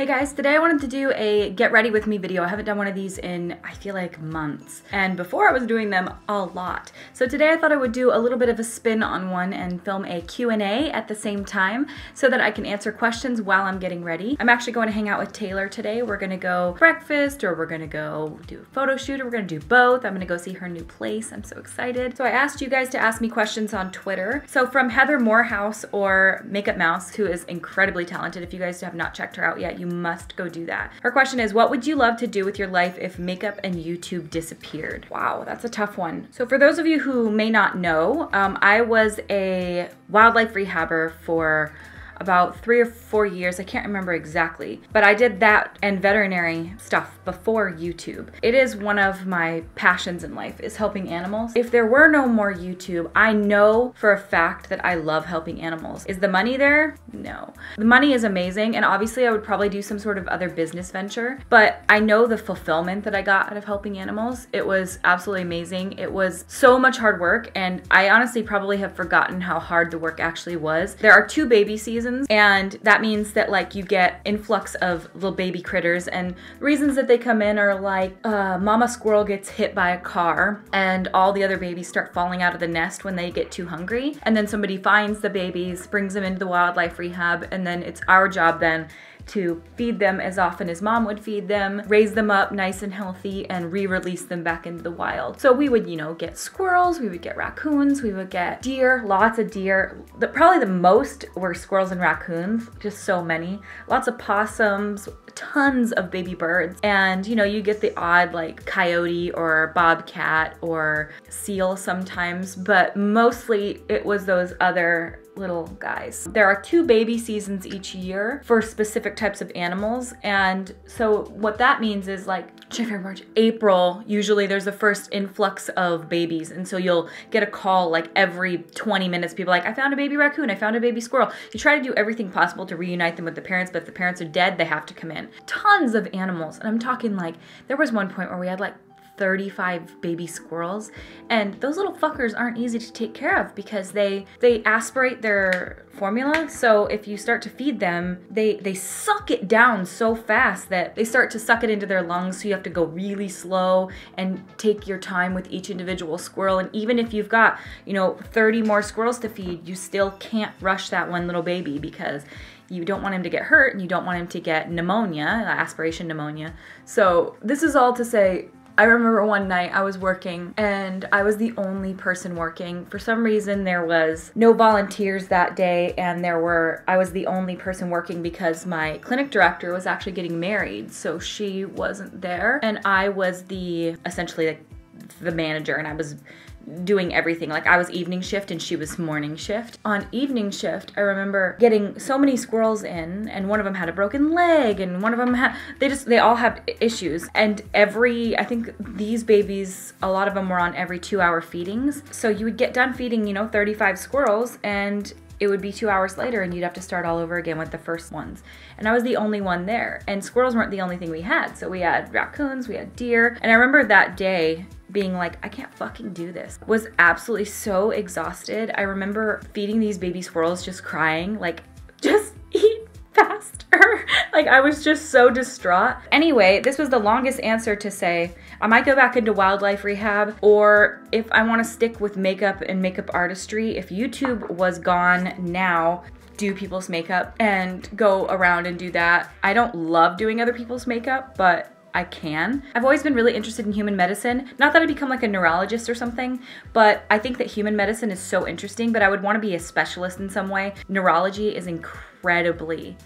Hey guys, today I wanted to do a get ready with me video. I haven't done one of these in, I feel like, months. And before I was doing them a lot. So today I thought I would do a little bit of a spin on one and film a Q&A at the same time so that I can answer questions while I'm getting ready. I'm actually going to hang out with Taylor today. We're gonna go breakfast, or we're gonna go do a photo shoot, or we're gonna do both. I'm gonna go see her new place. I'm so excited. So I asked you guys to ask me questions on Twitter. So from Heather Morehouse, or Makeup Mouse, who is incredibly talented. If you guys have not checked her out yet, you must go do that. Her question is, what would you love to do with your life if makeup and YouTube disappeared? Wow, that's a tough one. So for those of you who may not know, I was a wildlife rehabber for about 3 or 4 years. I can't remember exactly, but I did that and veterinary stuff before YouTube. It is one of my passions in life, is helping animals. If there were no more YouTube, I know for a fact that I love helping animals. Is the money there? No. The money is amazing, and obviously I would probably do some sort of other business venture, but I know the fulfillment that I got out of helping animals. It was absolutely amazing. It was so much hard work, and I honestly probably have forgotten how hard the work actually was. There are 2 baby seasons, and that means that like you get influx of little baby critters, and reasons that they come in are like mama squirrel gets hit by a car and all the other babies start falling out of the nest when they get too hungry, and then somebody finds the babies, brings them into the wildlife rehab, and then it's our job then to feed them as often as mom would feed them, raise them up nice and healthy, and re-release them back into the wild. So we would, you know, get squirrels, we would get raccoons, we would get deer, lots of deer. Probably the most were squirrels and raccoons, just so many. Lots of possums, tons of baby birds, and you know, you get the odd like coyote or bobcat or seal sometimes, but mostly it was those other little guys. There are 2 baby seasons each year for specific types of animals, and so what that means is like January, March, April, usually there's the first influx of babies, and so you'll get a call like every 20 minutes, people like, I found a baby raccoon, I found a baby squirrel. You try to do everything possible to reunite them with the parents, but if the parents are dead, they have to come in. Tons of animals, and I'm talking like, there was one point where we had like 35 baby squirrels, and those little fuckers aren't easy to take care of because they aspirate their formula. So if you start to feed them, they suck it down so fast that they start to suck it into their lungs, so you have to go really slow and take your time with each individual squirrel. And even if you've got, you know, 30 more squirrels to feed, you still can't rush that one little baby because you don't want him to get hurt and you don't want him to get pneumonia, aspiration pneumonia. So this is all to say, I remember one night I was working and I was the only person working. For some reason there was no volunteers that day, and I was the only person working because my clinic director was actually getting married, so she wasn't there, and I was essentially like the manager, and I was doing everything. Like I was evening shift and she was morning shift. On evening shift, I remember getting so many squirrels in, and one of them had a broken leg, and one of them had, they all have issues. And I think these babies, a lot of them were on every 2-hour feedings. So you would get done feeding, you know, 35 squirrels, and it would be 2 hours later and you'd have to start all over again with the first ones. And I was the only one there. And squirrels weren't the only thing we had. So we had raccoons, we had deer. And I remember that day being like, I can't fucking do this. Was absolutely so exhausted. I remember feeding these baby squirrels just crying, like, just eat faster. Like I was just so distraught. Anyway, this was the longest answer to say, I might go back into wildlife rehab, or if I want to stick with makeup and makeup artistry, if YouTube was gone now, do people's makeup and go around and do that. I don't love doing other people's makeup, but I can. I've always been really interested in human medicine. Not that I become like a neurologist or something, but I think that human medicine is so interesting, but I would want to be a specialist in some way. Neurology is incredibly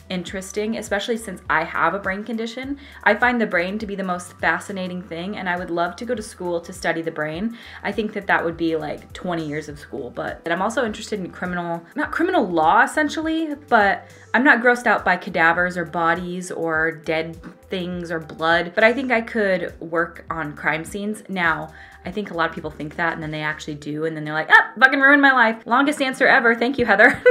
interesting, especially since I have a brain condition. I find the brain to be the most fascinating thing, and I would love to go to school to study the brain. I think that that would be like 20 years of school, but I'm also interested in not criminal law essentially, but I'm not grossed out by cadavers or bodies or dead things or blood, but I think I could work on crime scenes. Now, I think a lot of people think that, and then they actually do, and then they're like, ah, fucking ruined my life. Longest answer ever. Thank you, Heather.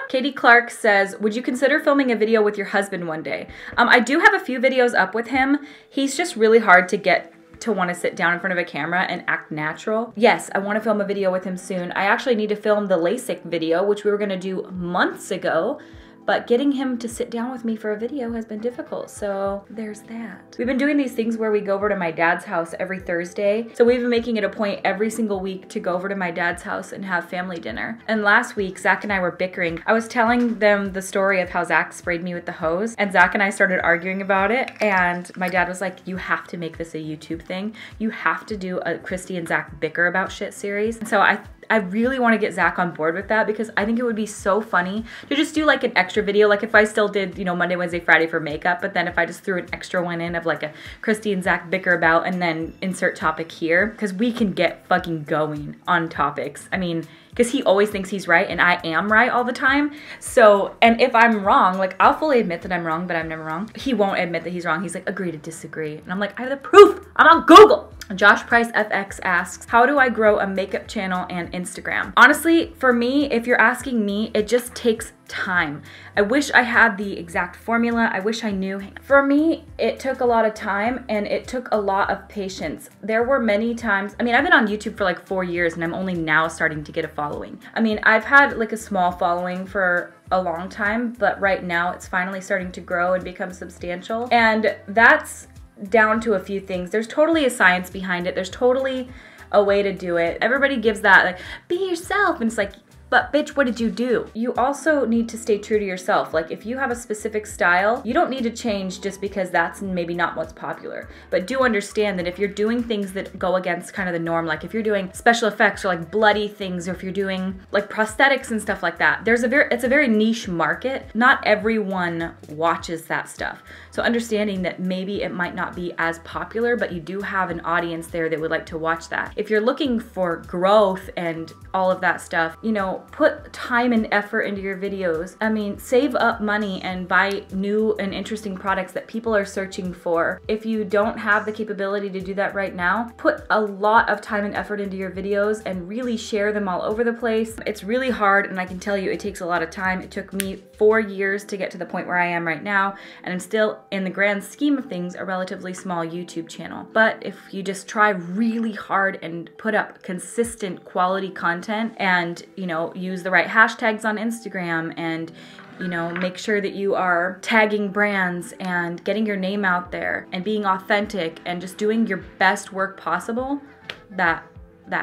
Katie Clark says, would you consider filming a video with your husband one day? I do have a few videos up with him. He's just really hard to get to want to sit down in front of a camera and act natural. Yes, I want to film a video with him soon. I actually need to film the LASIK video, which we were going to do months ago, but getting him to sit down with me for a video has been difficult, so there's that. We've been doing these things where we go over to my dad's house every Thursday, so we've been making it a point every single week to go over to my dad's house and have family dinner. And last week, Zach and I were bickering. I was telling them the story of how Zach sprayed me with the hose, and Zach and I started arguing about it, and my dad was like, you have to make this a YouTube thing. You have to do a Kristi and Zach bicker about shit series. And so I really want to get Zach on board with that, because I think it would be so funny to just do like an extra video. Like if I still did, you know, Monday, Wednesday, Friday for makeup, but then if I just threw an extra one in of like a Kristi and Zach bicker about and then insert topic here, because we can get fucking going on topics. I mean, because he always thinks he's right and I am right all the time. So, and if I'm wrong, like I'll fully admit that I'm wrong, but I'm never wrong. He won't admit that he's wrong. He's like, agree to disagree. And I'm like, I have the proof. I'm on Google. Josh Price FX asks, how do I grow a makeup channel and Instagram? Honestly, for me, if you're asking me, it just takes time. I wish I had the exact formula. I wish I knew. For me, it took a lot of time and it took a lot of patience. There were many times, I mean, I've been on YouTube for like 4 years and I'm only now starting to get a following. I mean, I've had like a small following for a long time, but right now it's finally starting to grow and become substantial. And that's down to a few things. There's totally a science behind it. There's totally a way to do it. Everybody gives that like, be yourself. And it's like, but bitch, what did you do? You also need to stay true to yourself. Like if you have a specific style, you don't need to change just because that's maybe not what's popular. But do understand that if you're doing things that go against kind of the norm, like if you're doing special effects or like bloody things, or if you're doing like prosthetics and stuff like that, it's a very niche market. Not everyone watches that stuff. So understanding that maybe it might not be as popular, but you do have an audience there that would like to watch that. If you're looking for growth and all of that stuff, you know, put time and effort into your videos. I mean, save up money and buy new and interesting products that people are searching for. If you don't have the capability to do that right now, put a lot of time and effort into your videos and really share them all over the place. It's really hard, and I can tell you it takes a lot of time. It took me 4 years to get to the point where I am right now, and I'm still, in the grand scheme of things, a relatively small YouTube channel. But if you just try really hard and put up consistent quality content and, you know, use the right hashtags on Instagram and, you know, make sure that you are tagging brands and getting your name out there and being authentic and just doing your best work possible, that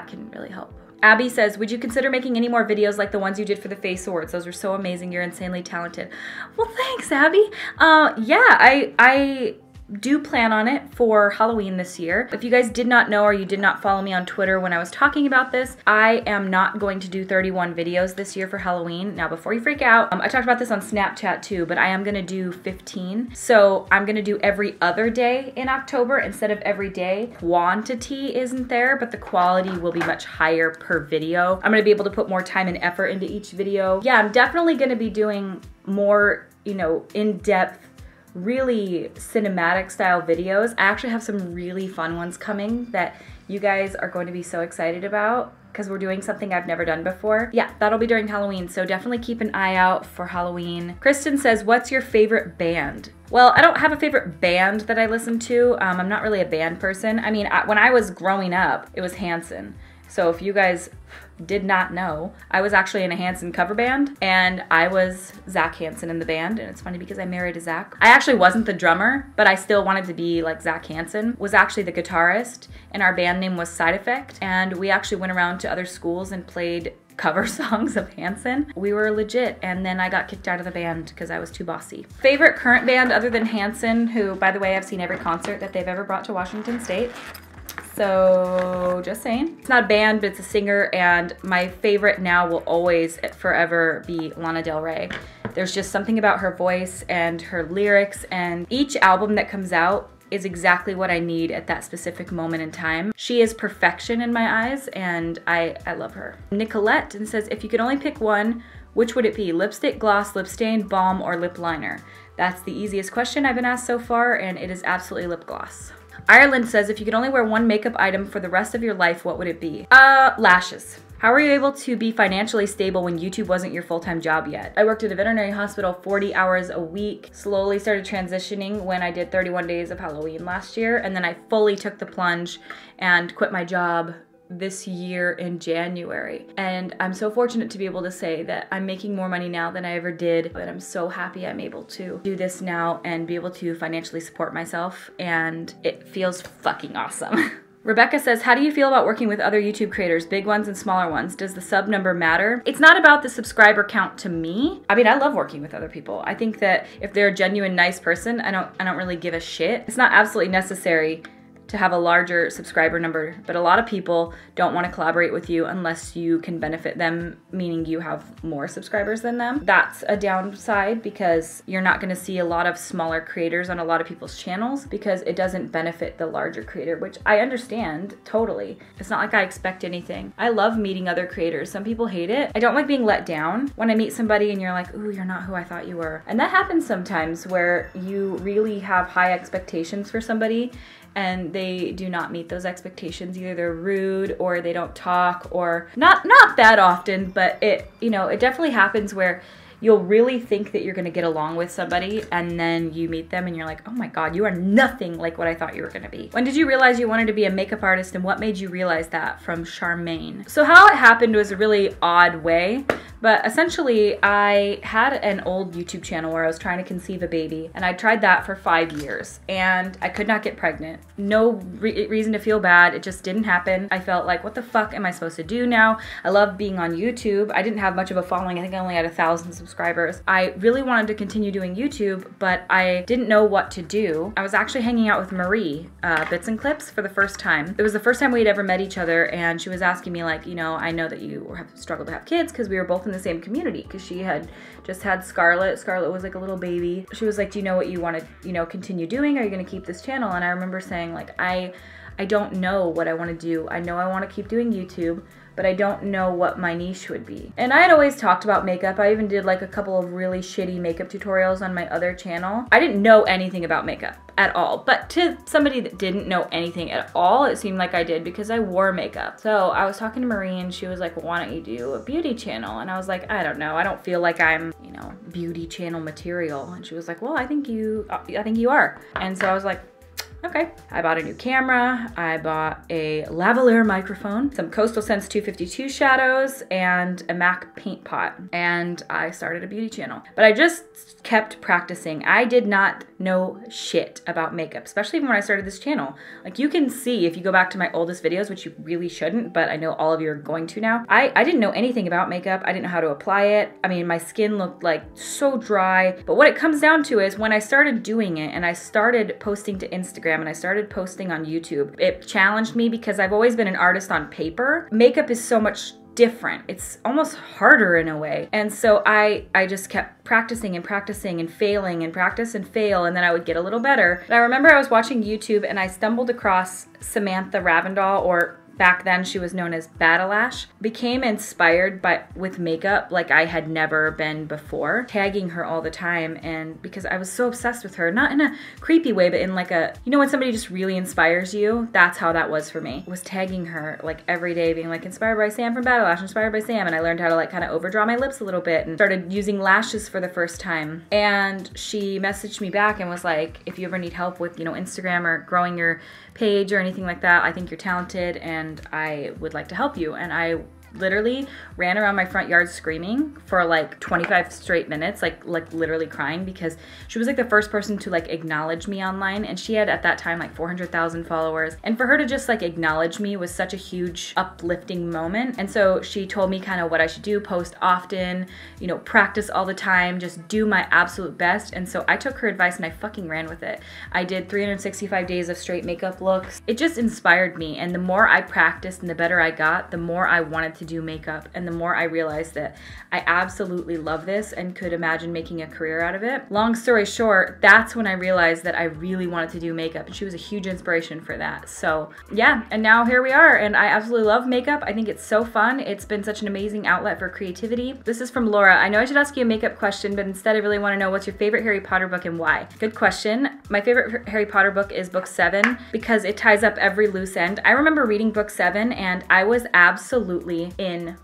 can really help. Abby says, would you consider making any more videos like the ones you did for the Face Awards? Those were so amazing. You're insanely talented. Well, thanks, Abby. Yeah, I do plan on it for Halloween this year. If you guys did not know or you did not follow me on Twitter when I was talking about this, I am not going to do 31 videos this year for Halloween. Now, before you freak out, I talked about this on Snapchat too, but I am gonna do 15. So I'm gonna do every other day in October instead of every day. Quantity isn't there, but the quality will be much higher per video. I'm gonna be able to put more time and effort into each video. Yeah, I'm definitely gonna be doing more, you know, in-depth, really cinematic style videos. I actually have some really fun ones coming that you guys are going to be so excited about because we're doing something I've never done before. Yeah, that'll be during Halloween, so definitely keep an eye out for Halloween. Kristen says, what's your favorite band? Well, I don't have a favorite band that I listen to. I'm not really a band person. I mean, when I was growing up, it was Hanson. So if you guys did not know, I was actually in a Hanson cover band, and I was Zach Hanson in the band. And it's funny because I married a Zach. I actually wasn't the drummer, but I still wanted to be like Zach Hanson. Was actually the guitarist, and our band name was Side Effect. And we actually went around to other schools and played cover songs of Hanson. We were legit, and then I got kicked out of the band because I was too bossy. Favorite current band other than Hanson, who, by the way, I've seen every concert that they've ever brought to Washington State. So just saying. It's not a band, but it's a singer, and my favorite now will always forever be Lana Del Rey. There's just something about her voice and her lyrics, and each album that comes out is exactly what I need at that specific moment in time. She is perfection in my eyes, and I love her. Nicolette and says, if you could only pick one, which would it be? Lipstick, gloss, lip stain, balm, or lip liner? That's the easiest question I've been asked so far, and it is absolutely lip gloss. Ireland says, if you could only wear one makeup item for the rest of your life, what would it be? Lashes. How were you able to be financially stable when YouTube wasn't your full-time job yet? I worked at a veterinary hospital 40 hours a week, slowly started transitioning when I did 31 days of Halloween last year, and then I fully took the plunge and quit my job this year in January. And I'm so fortunate to be able to say that I'm making more money now than I ever did, but I'm so happy I'm able to do this now and be able to financially support myself, and it feels fucking awesome. Rebecca says, how do you feel about working with other YouTube creators, big ones and smaller ones? Does the sub number matter? It's not about the subscriber count to me. I mean, I love working with other people. I think that if they're a genuine, nice person, I don't really give a shit. It's not absolutely necessary to have a larger subscriber number, but a lot of people don't want to collaborate with you unless you can benefit them, meaning you have more subscribers than them. That's a downside because you're not going to see a lot of smaller creators on a lot of people's channels because it doesn't benefit the larger creator, which I understand totally. It's not like I expect anything. I love meeting other creators. Some people hate it. I don't like being let down when I meet somebody and you're like, ooh, you're not who I thought you were. And that happens sometimes where you really have high expectations for somebody and they do not meet those expectations. Either they're rude or they don't talk, or not that often, but it definitely happens where you'll really think that you're gonna get along with somebody and then you meet them and you're like, oh my God, you are nothing like what I thought you were gonna be. When did you realize you wanted to be a makeup artist and what made you realize that? From Charmaine. So how it happened was a really odd way, but essentially I had an old YouTube channel where I was trying to conceive a baby, and I tried that for 5 years and I could not get pregnant. No reason to feel bad, it just didn't happen. I felt like, what the fuck am I supposed to do now? I love being on YouTube. I didn't have much of a following. I think I only had 1,000 subscribers. I really wanted to continue doing YouTube, but I didn't know what to do. I was actually hanging out with Marie, Bits and Clips, for the first time. It was the first time we'd ever met each other, and she was asking me like, I know that you have struggled to have kids, because we were both in the same community, because she had just had Scarlett. Scarlett was like a little baby. She was like, do you know what you want to, continue doing? Are you going to keep this channel? And I remember saying like, I don't know what I want to do. I know I want to keep doing YouTube, but I don't know what my niche would be. And I had always talked about makeup. I even did like a couple of really shitty makeup tutorials on my other channel. I didn't know anything about makeup at all, but to somebody that didn't know anything at all, it seemed like I did because I wore makeup. So I was talking to Marie and she was like, well, why don't you do a beauty channel? And I was like, I don't know. I don't feel like I'm, beauty channel material. And she was like, well, I think you are. And so I was like, okay. I bought a new camera, I bought a lavalier microphone, some Coastal Scents 252 shadows, and a MAC paint pot. And I started a beauty channel. But I just kept practicing. I did not know shit about makeup, especially when I started this channel. Like you can see if you go back to my oldest videos, which you really shouldn't, but I know all of you are going to now. I didn't know anything about makeup. I didn't know how to apply it. I mean, my skin looked like so dry. But what it comes down to is when I started doing it and I started posting to Instagram and I started posting on YouTube, it challenged me because I've always been an artist on paper. Makeup is so much different. It's almost harder in a way. And so I just kept practicing and practicing and failing and practice and fail, and then I would get a little better. But I remember I was watching YouTube and I stumbled across Samantha Ravindall, or back then she was known as Battleash, became inspired with makeup like I had never been before, tagging her all the time. And because I was so obsessed with her, not in a creepy way, but in like a, when somebody just really inspires you, that's how that was for me. Was tagging her like every day, being like, inspired by Sam from Battleash, inspired by Sam. And I learned how to like kind of overdraw my lips a little bit and started using lashes for the first time. And she messaged me back and was like, if you ever need help with, Instagram or growing your page or anything like that, I think you're talented and I would like to help you. And I literally ran around my front yard screaming for like 25 straight minutes, like literally crying, because she was like the first person to like acknowledge me online, and she had at that time like 400,000 followers, and for her to just like acknowledge me was such a huge uplifting moment. And so she told me kind of what I should do: post often, practice all the time, just do my absolute best. And so I took her advice and I fucking ran with it. I did 365 days of straight makeup looks. It just inspired me, and the more I practiced and the better I got, the more I wanted to do makeup, and the more I realized that I absolutely love this and could imagine making a career out of it. Long story short, that's when I realized that I really wanted to do makeup, and she was a huge inspiration for that. So yeah, and now here we are, and I absolutely love makeup. I think it's so fun. It's been such an amazing outlet for creativity. This is from Laura. I know I should ask you a makeup question, but instead I really want to know, what's your favorite Harry Potter book and why? Good question. My favorite Harry Potter book is book 7 because it ties up every loose end. I remember reading book 7 and I was absolutely in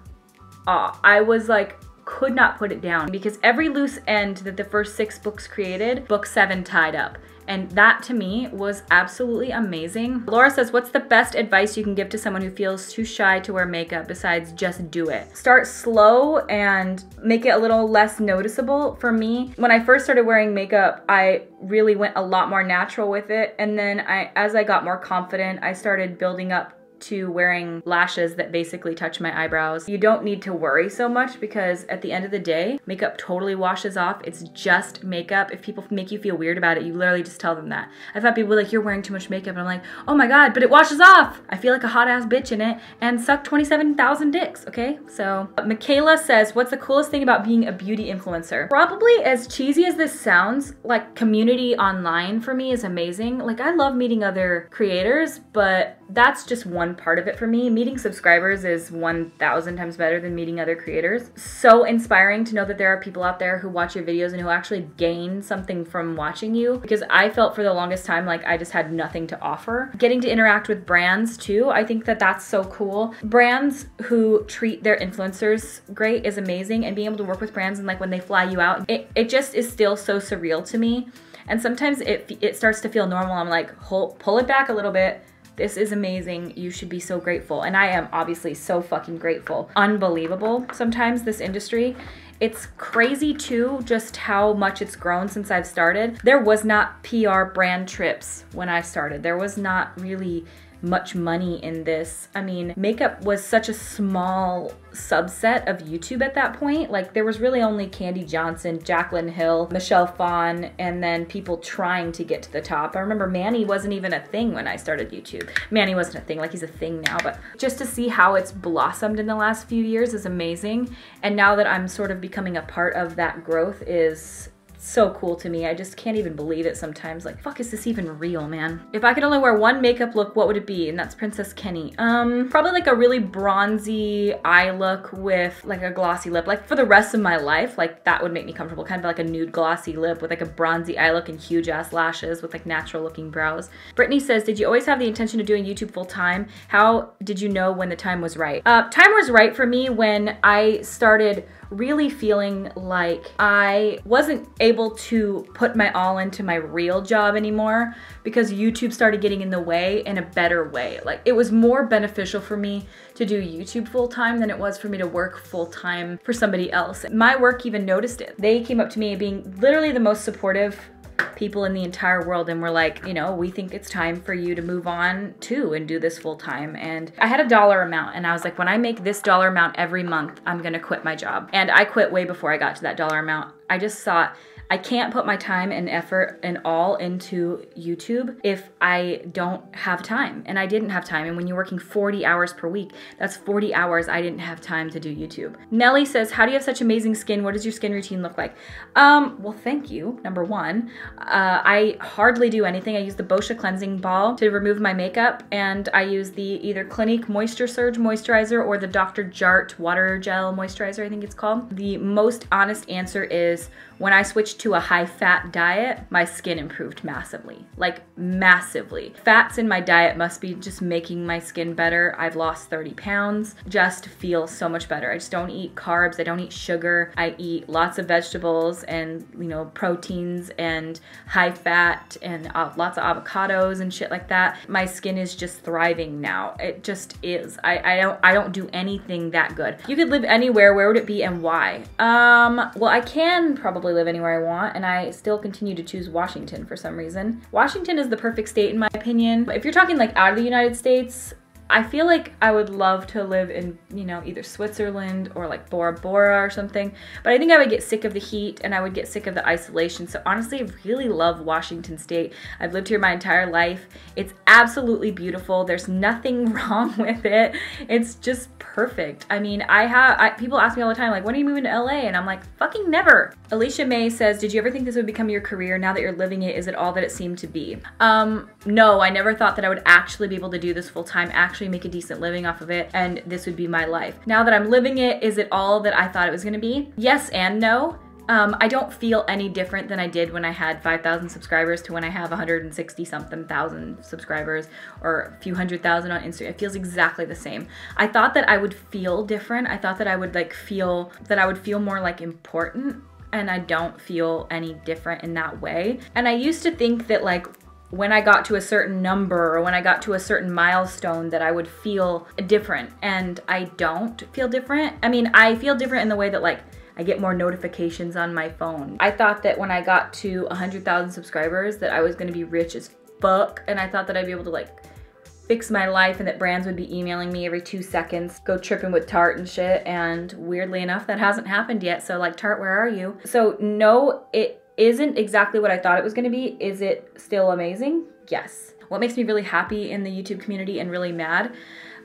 awe. I was like, could not put it down, because every loose end that the first 6 books created, book 7 tied up. And that to me was absolutely amazing. Laura says, what's the best advice you can give to someone who feels too shy to wear makeup besides just do it? Start slow and make it a little less noticeable. For me, when I first started wearing makeup, I really went a lot more natural with it. And then as I got more confident, I started building up to wearing lashes that basically touch my eyebrows. You don't need to worry so much because at the end of the day, makeup totally washes off. It's just makeup. If people make you feel weird about it, you literally just tell them that. I've had people like, you're wearing too much makeup. And I'm like, oh my God, but it washes off. I feel like a hot ass bitch in it and suck 27,000 dicks, okay? So Michaela says, what's the coolest thing about being a beauty influencer? Probably, as cheesy as this sounds, like community online for me is amazing. Like I love meeting other creators, but that's just one part of it for me. Meeting subscribers is 1,000 times better than meeting other creators. So inspiring to know that there are people out there who watch your videos and who actually gain something from watching you, because I felt for the longest time like I just had nothing to offer. Getting to interact with brands too, I think that that's so cool. Brands who treat their influencers great is amazing, and being able to work with brands and like when they fly you out, it just is still so surreal to me. And sometimes it starts to feel normal. I'm like, pull it back a little bit. This is amazing. You should be so grateful. And I am obviously so fucking grateful. Unbelievable sometimes, this industry. It's crazy too, just how much it's grown since I've started. There was not PR brand trips when I started. There was not really much money in this. I mean, makeup was such a small subset of YouTube at that point. Like there was really only Candy Johnson, Jaclyn Hill, Michelle Phan, and then people trying to get to the top. I remember Manny wasn't even a thing when I started YouTube. Manny wasn't a thing, like he's a thing now, but just to see how it's blossomed in the last few years is amazing. And now that I'm sort of becoming a part of that growth is so cool to me. I just can't even believe it sometimes. Like, fuck, is this even real, man? If I could only wear one makeup look, what would it be? And that's Princess Kenny. Probably like a really bronzy eye look with like a glossy lip. Like for the rest of my life, like that would make me comfortable. Kind of like a nude glossy lip with like a bronzy eye look and huge ass lashes with like natural looking brows. Brittany says, did you always have the intention of doing YouTube full time? How did you know when the time was right? Time was right for me when I started really feeling like I wasn't able to put my all into my real job anymore because YouTube started getting in the way in a better way. Like it was more beneficial for me to do YouTube full time than it was for me to work full time for somebody else. My work even noticed it. They came up to me being literally the most supportive people in the entire world and were like, you know, we think it's time for you to move on too and do this full time. And I had a dollar amount and I was like, when I make this dollar amount every month, I'm gonna quit my job. And I quit way before I got to that dollar amount. I just thought, I can't put my time and effort and all into YouTube if I don't have time. And I didn't have time. And when you're working 40 hours per week, that's 40 hours I didn't have time to do YouTube. Nellie says, how do you have such amazing skin? What does your skin routine look like? Well, thank you, number one. I hardly do anything. I use the Boscia cleansing ball to remove my makeup, and I use the either Clinique Moisture Surge moisturizer or the Dr. Jart water gel moisturizer, I think it's called. The most honest answer is when I switched to a high-fat diet, my skin improved massively, like massively. Fats in my diet must be just making my skin better. I've lost 30 pounds, just feel so much better. I just don't eat carbs, I don't eat sugar. I eat lots of vegetables and, you know, proteins and high fat and lots of avocados and shit like that. My skin is just thriving now. It just is. I don't do anything that good. You could live anywhere, where would it be and why? Well, I can probably live anywhere I want, and I still continue to choose Washington for some reason. Washington is the perfect state in my opinion. If you're talking like out of the United States, I feel like I would love to live in, you know, either Switzerland or like Bora Bora or something, but I think I would get sick of the heat and I would get sick of the isolation. So honestly, I really love Washington State. I've lived here my entire life. It's absolutely beautiful. There's nothing wrong with it. It's just perfect. I mean, people ask me all the time, like, when are you moving to LA? And I'm like, fucking never. Alicia May says, did you ever think this would become your career? Now that you're living it, is it all that it seemed to be? No, I never thought that I would actually be able to do this full time, actually make a decent living off of it, and this would be my life. Now that I'm living it, is it all that I thought it was gonna be? Yes and no. I don't feel any different than I did when I had 5,000 subscribers to when I have 160 something thousand subscribers or a few 100,000 on Instagram. It feels exactly the same. I thought that I would feel different. I thought that I would feel more like important and I don't feel any different in that way. And I used to think that like when I got to a certain number or when I got to a certain milestone that I would feel different, and I don't feel different. I mean, I feel different in the way that like I get more notifications on my phone. I thought that when I got to 100,000 subscribers that I was gonna be rich as fuck, and I thought that I'd be able to like fix my life and that brands would be emailing me every 2 seconds, go tripping with Tarte and shit, and weirdly enough, that hasn't happened yet. So like, Tarte, where are you? So no, it isn't exactly what I thought it was gonna be. Is it still amazing? Yes. What makes me really happy in the YouTube community and really mad?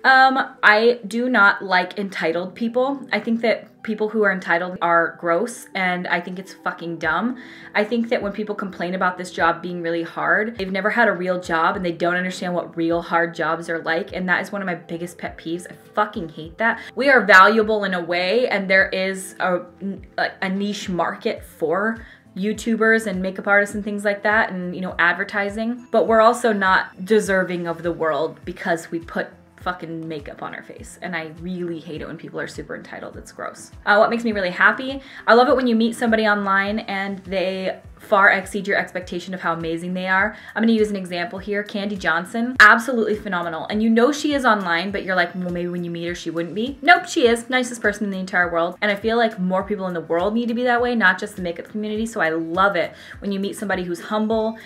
I do not like entitled people. I think that people who are entitled are gross, and I think it's fucking dumb. I think that when people complain about this job being really hard, they've never had a real job and they don't understand what real hard jobs are like, and that is one of my biggest pet peeves. I fucking hate that. We are valuable in a way, and there is a niche market for YouTubers and makeup artists and things like that, and you know, advertising, but we're also not deserving of the world because we put fucking makeup on our face, and I really hate it when people are super entitled. It's gross. What makes me really happy? I love it when you meet somebody online and they far exceed your expectation of how amazing they are. I'm gonna use an example here. Candy Johnson, absolutely phenomenal. And you know she is online, but you're like, well, maybe when you meet her, she wouldn't be. Nope, she is. Nicest person in the entire world. And I feel like more people in the world need to be that way, not just the makeup community. So I love it when you meet somebody who's humble.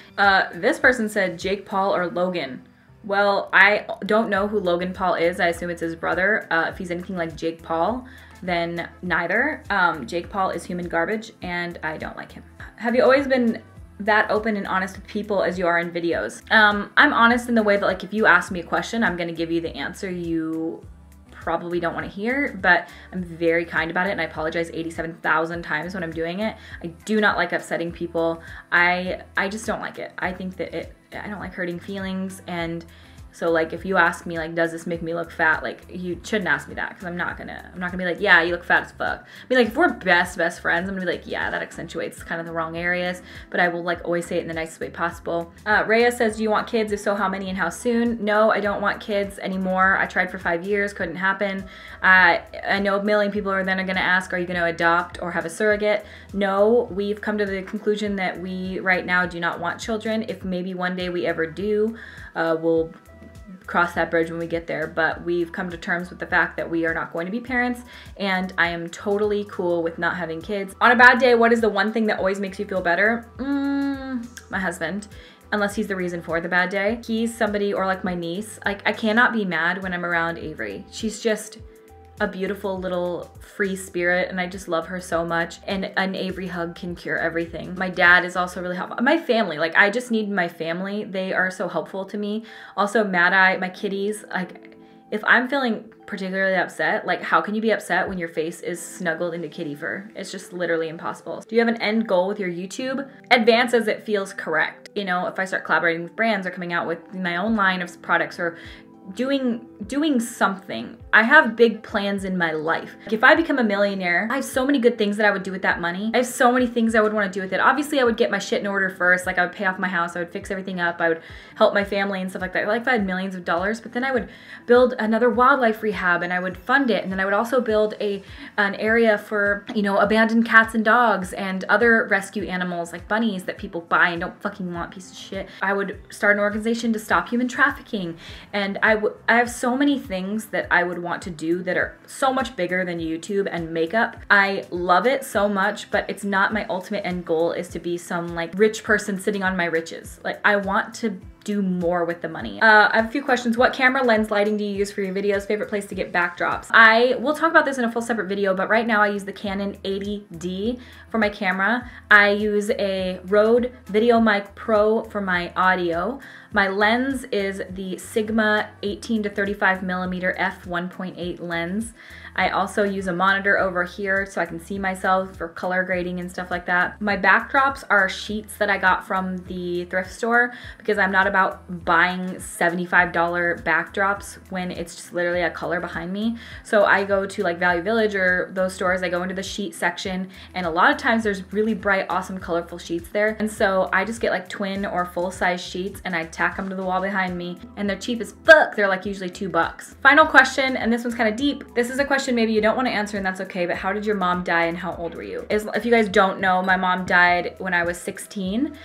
This person said Jake Paul or Logan. Well, I don't know who Logan Paul is. I assume it's his brother. If he's anything like Jake Paul, then neither. Jake Paul is human garbage, and I don't like him. Have you always been that open and honest with people as you are in videos? I'm honest in the way that like if you ask me a question, I'm gonna give you the answer you probably don't want to hear, but I'm very kind about it, and I apologize 87,000 times when I'm doing it. I do not like upsetting people. I just don't like it. I think that I don't like hurting feelings, and so like if you ask me like, does this make me look fat? Like you shouldn't ask me that, because I'm not gonna be like, yeah, you look fat as fuck. I mean, like if we're best friends, I'm gonna be like, yeah, that accentuates kind of the wrong areas, but I will like always say it in the nicest way possible. Rhea says, do you want kids? If so, how many and how soon? No, I don't want kids anymore. I tried for 5 years, couldn't happen. I know a million people are then gonna ask, are you gonna adopt or have a surrogate? No, we've come to the conclusion that we right now do not want children. If maybe one day we ever do, we'll cross that bridge when we get there, but we've come to terms with the fact that we are not going to be parents, and I am totally cool with not having kids. On a bad day, what is the one thing that always makes you feel better? My husband, unless he's the reason for the bad day. He's somebody, or like my niece, like I cannot be mad when I'm around Avery. She's just a beautiful little free spirit, and I just love her so much, and an Avery hug can cure everything. My dad is also really helpful. My family, like I just need my family. They are so helpful to me. Also Mad Eye, my kitties, like if I'm feeling particularly upset, like how can you be upset when your face is snuggled into kitty fur? It's just literally impossible. Do you have an end goal with your YouTube? Advance as it feels correct. You know, if I start collaborating with brands or coming out with my own line of products or doing something. I have big plans in my life. Like if I become a millionaire, I have so many good things that I would do with that money. I have so many things I would want to do with it. Obviously, I would get my shit in order first. Like I would pay off my house, I would fix everything up, I would help my family and stuff like that. Like if I had millions of dollars, but then I would build another wildlife rehab and I would fund it. And then I would also build an area for, you know, abandoned cats and dogs and other rescue animals like bunnies that people buy and don't fucking want, piece of shit. I would start an organization to stop human trafficking, and I have so many things that I would want to do that are so much bigger than YouTube and makeup. I love it so much, but it's not my ultimate end goal is to be some like rich person sitting on my riches. Like I want to do more with the money. I have a few questions. What camera lens lighting do you use for your videos? Favorite place to get backdrops? I will talk about this in a full separate video, but right now I use the Canon 80D for my camera. I use a Rode VideoMic Pro for my audio. My lens is the Sigma 18 to 35 millimeter f1.8 lens. I also use a monitor over here so I can see myself for color grading and stuff like that. My backdrops are sheets that I got from the thrift store because I'm not about buying $75 backdrops when it's just literally a color behind me. So I go to like Value Village or those stores, I go into the sheet section, and a lot of times there's really bright, awesome, colorful sheets there. And so I just get like twin or full-size sheets and I tack them to the wall behind me, and they're cheap as fuck. They're like usually $2. Final question, and this one's kind of deep. This is a question question maybe you don't want to answer, and that's okay, but how did your mom die and how old were you? If you guys don't know, my mom died when I was 16.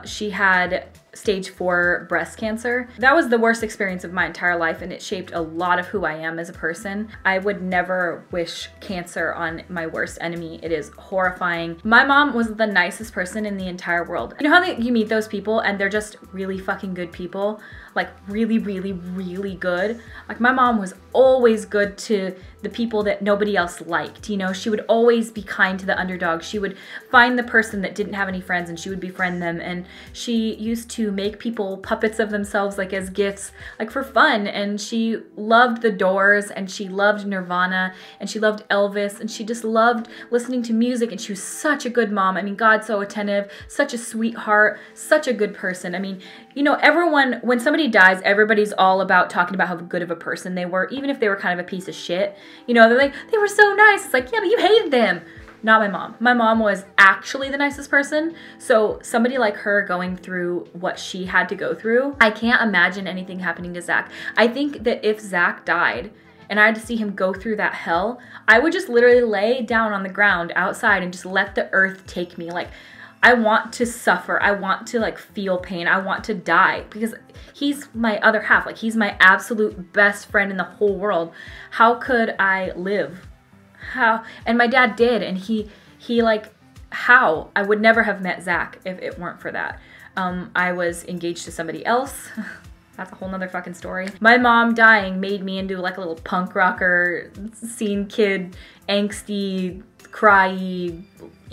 She had stage 4 breast cancer. That was the worst experience of my entire life, and it shaped a lot of who I am as a person. I would never wish cancer on my worst enemy. It is horrifying. My mom was the nicest person in the entire world. You know how you meet those people and they're just really fucking good people? Like really, really, really good. Like my mom was always good to the people that nobody else liked. You know, she would always be kind to the underdog. She would find the person that didn't have any friends and she would befriend them. And she used to make people puppets of themselves, like as gifts, like for fun. And she loved the Doors, and she loved Nirvana, and she loved Elvis, and she just loved listening to music. And she was such a good mom. I mean, God, so attentive, such a sweetheart, such a good person. I mean, you know, everyone, when somebody dies, everybody's all about talking about how good of a person they were, even if they were kind of a piece of shit. You know, they're like, they were so nice. It's like, yeah, but you hated them. Not my mom. My mom was actually the nicest person. So somebody like her going through what she had to go through, I can't imagine anything happening to Zach. I think that if Zach died and I had to see him go through that hell, I would just literally lay down on the ground outside and just let the earth take me. Like, I want to suffer. I want to like feel pain. I want to die because he's my other half. Like, he's my absolute best friend in the whole world. How could I live? How? And my dad did, and he like, how? I would never have met Zach if it weren't for that. I was engaged to somebody else. That's a whole nother fucking story. My mom dying made me into like a little punk rocker, scene kid, angsty, cryy,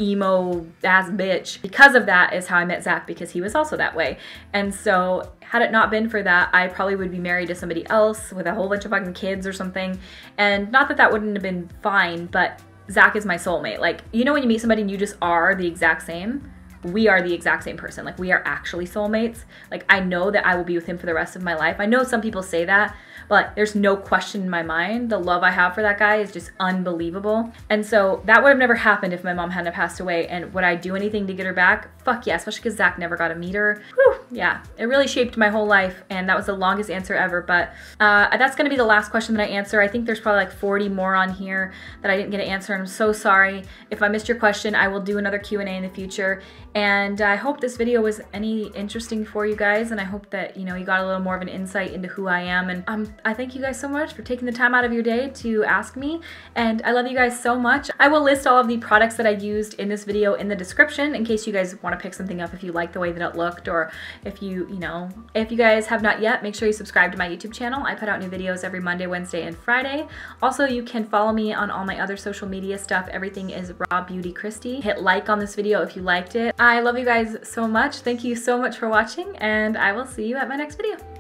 emo ass bitch. Because of that is how I met Zach, because he was also that way. And so had it not been for that, I probably would be married to somebody else with a whole bunch of fucking kids or something. And not that that wouldn't have been fine, but Zach is my soulmate. Like, you know when you meet somebody and you just are the exact same? We are the exact same person. Like, we are actually soulmates. Like, I know that I will be with him for the rest of my life. I know some people say that, but there's no question in my mind. The love I have for that guy is just unbelievable. And so that would have never happened if my mom hadn't passed away. And would I do anything to get her back? Fuck yeah, especially because Zach never got to meet her. Whew, yeah, it really shaped my whole life, and that was the longest answer ever. But that's gonna be the last question that I answer. I think there's probably like 40 more on here that I didn't get to answer, and I'm so sorry. If I missed your question, I will do another Q&A in the future. And I hope this video was any interesting for you guys, and I hope that, you know, you got a little more of an insight into who I am. And I thank you guys so much for taking the time out of your day to ask me, and I love you guys so much. I will list all of the products that I used in this video in the description in case you guys want to pick something up if you like the way that it looked, or if you know, if you guys have not yet, make sure you subscribe to my YouTube channel. I put out new videos every Monday, Wednesday, and Friday. Also, you can follow me on all my other social media stuff. Everything is RawBeautyKristi. Hit like on this video if you liked it. I love you guys so much. Thank you so much for watching, and I will see you at my next video.